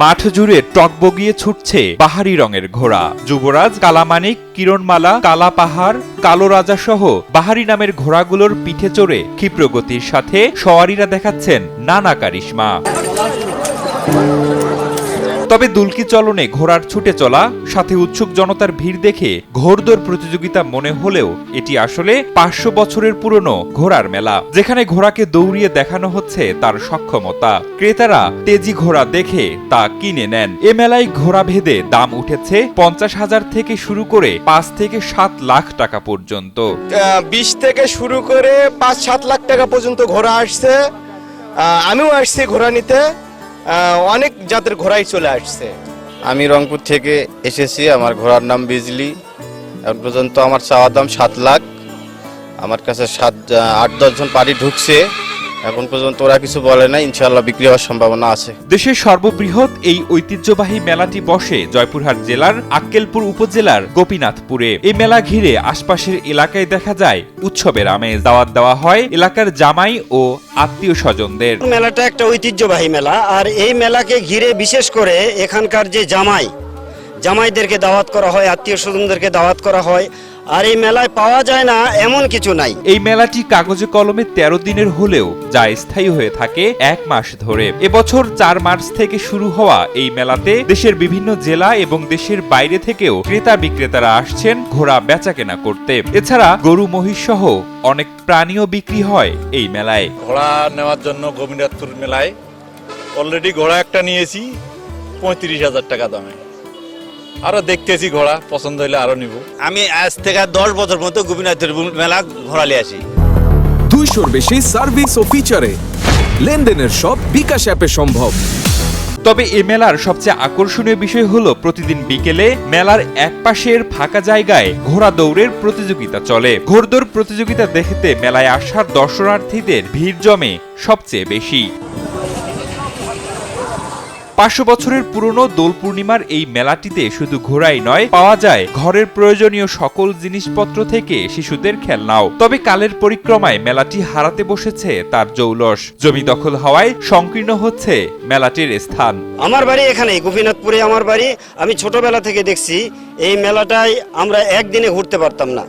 মাঠ জুড়ে টকবগিয়ে ছুটছে বাহারি রঙের ঘোড়া। যুবরাজ, কালামানিক, কিরণমালা, কালা পাহাড়, কালো রাজা সহ বাহারি নামের ঘোড়াগুলোর পিঠে চড়ে ক্ষিপ্রগতির সাথে সওয়ারিরা দেখাচ্ছেন নানা কারিশমা। তবে দুলকি চলনে ঘোড়ার ছুটে চলা, সাথে উৎসুক জনতার ভিড় দেখে ঘোড়দৌড় প্রতিযোগিতা মনে হলেও এটি আসলে 500 বছরের পুরনো ঘোড়ার মেলা, যেখানে ঘোড়াকে দৌড়িয়ে দেখানো হচ্ছে তার সক্ষমতা। ক্রেতারা তেজি ঘোড়া দেখে তা কিনে নেন। এ মেলায় ঘোড়া ভেদে দাম উঠেছে 50,000 থেকে শুরু করে 5 থেকে 7 লাখ টাকা পর্যন্ত। 20 থেকে শুরু করে 5-7 লাখ টাকা পর্যন্ত ঘোড়া আসছে। আমিও আসছি ঘোড়া নিতে, অনেক জাতের ঘোড়াই চলে আসছে। আমি রংপুর থেকে এসেছি, আমার ঘোড়ার নাম বিজলি। এখন পর্যন্ত আমার চাওয়া দাম 7 লাখ। আমার কাছে 8-10 জন পার্টি ঢুকছে, এখন পর্যন্ত ওরা কিছু বলে না, ইনশাআল্লাহ বিক্রি হওয়ার সম্ভাবনা আছে। দেশের সর্ববৃহৎ এই ঐতিহ্যবাহী মেলাটি বসে জয়পুরহাট জেলার আক্কেলপুর উপজেলার গোপীনাথপুরে। এই মেলা ঘিরে আশপাশের এলাকায় দেখা যায় উৎসবের আমেজ। দাওয়াত দেওয়া হয় এলাকার জামাই ও আত্মীয় স্বজনদের। মেলাটা একটা ঐতিহ্যবাহী মেলা, আর এই মেলাকে ঘিরে বিশেষ করে এখানকার যে জামাইদেরকে দাওয়াত করা হয়, আত্মীয় স্বজনদেরকে দাওয়াত করা হয়। আর এই মেলায় পাওয়া যায় না এমন কিছু নাই। এই মেলাটি কাগজে কলমে 13 দিনের হলেও যা স্থায়ী হয়ে থাকে 1 মাস ধরে। এবছর 4 মার্চ থেকে শুরু হওয়া এই মেলাতে দেশের বিভিন্ন জেলা এবং দেশের বাইরে থেকেও ক্রেতা বিক্রেতারা আসছেন ঘোড়া বেচাকেনা করতে। এছাড়া গরু, মহিষ সহ অনেক প্রাণীও বিক্রি হয় এই মেলায়। ঘোড়া নেওয়ার জন্য গোপীনাথপুর মেলায় অলরেডি ঘোড়া একটা নিয়েছি 35,000 টাকা দামে। আরো দেখতেছি ঘোড়া, পছন্দ হলে আরো নিব। আমি আজ থেকে 10 বছর মতো গোপীনাথের মেলা ঘোড়া নিয়ে আসি। 200-র বেশি সার্ভিস ও ফিচারে লেনদেনের সব বিকাশ অ্যাপে সম্ভব। তবে এ মেলার সবচেয়ে আকর্ষণীয় বিষয় হলো প্রতিদিন বিকেলে মেলার এক পাশের ফাঁকা জায়গায় ঘোড়া দৌড়ের প্রতিযোগিতা চলে। ঘোড়দৌড় প্রতিযোগিতা দেখতে মেলায় আসার দর্শনার্থীদের ভিড় জমে সবচেয়ে বেশি। 500 বছরের পুরনো দোল পূর্ণিমার এই মেলাটিতে শুধু ঘোড়াই নয়, পাওয়া যায় ঘরের প্রয়োজনীয় সকল জিনিসপত্র থেকে শিশুদের খেলনাও। তবে কালের পরিক্রমায় মেলাটি হারাতে বসেছে তার জৌলস। জমি দখল হওয়ায় সংকীর্ণ হচ্ছে মেলাটির স্থান। আমার বাড়ি এখানে গোপীনাথপুরে আমার বাড়ি। আমি ছোটবেলা থেকে দেখছি এই মেলাটায় আমরা একদিনে ঘুরতে পারতাম না,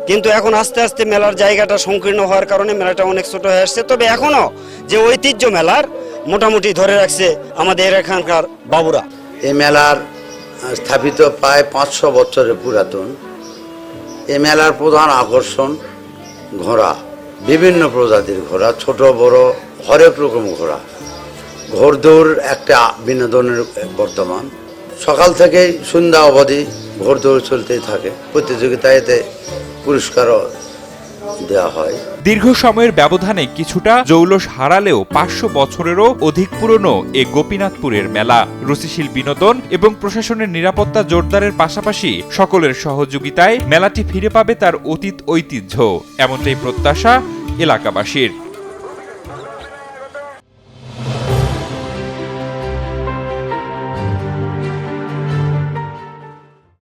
কিন্তু এখন আস্তে আস্তে মেলার জায়গাটা সংকীর্ণ হওয়ার কারণে মেলাটা অনেক ছোট হয়ে আসছে। তবে এখনো যে ঐতিহ্য মেলার মোটামুটি ধরে রাখছে আমাদের এখানকার বাবুরা। এই মেলার স্থাপিত প্রায় 500 বছরের পুরাতন। এই মেলার প্রধান আকর্ষণ ঘোড়া, বিভিন্ন প্রজাতির ঘোড়া, ছোট বড় হরেক রকম ঘোড়া। ঘোড়দৌড় একটা বিনোদনের বর্তমান। সকাল থেকেই সন্ধ্যা অবধি ঘোড়দৌড় চলতেই থাকে। প্রতিযোগিতায় এতে পুরস্কারও দেওয়া হয়। দীর্ঘ সময়ের ব্যবধানে কিছুটা জৌলস হারালেও 500 বছরেরও অধিক পুরনো এ গোপীনাথপুরের মেলা রুচিশীল বিনোদন এবং প্রশাসনের নিরাপত্তা জোরদারের পাশাপাশি সকলের সহযোগিতায় মেলাটি ফিরে পাবে তার অতীত ঐতিহ্য, এমনটাই প্রত্যাশা এলাকাবাসীর।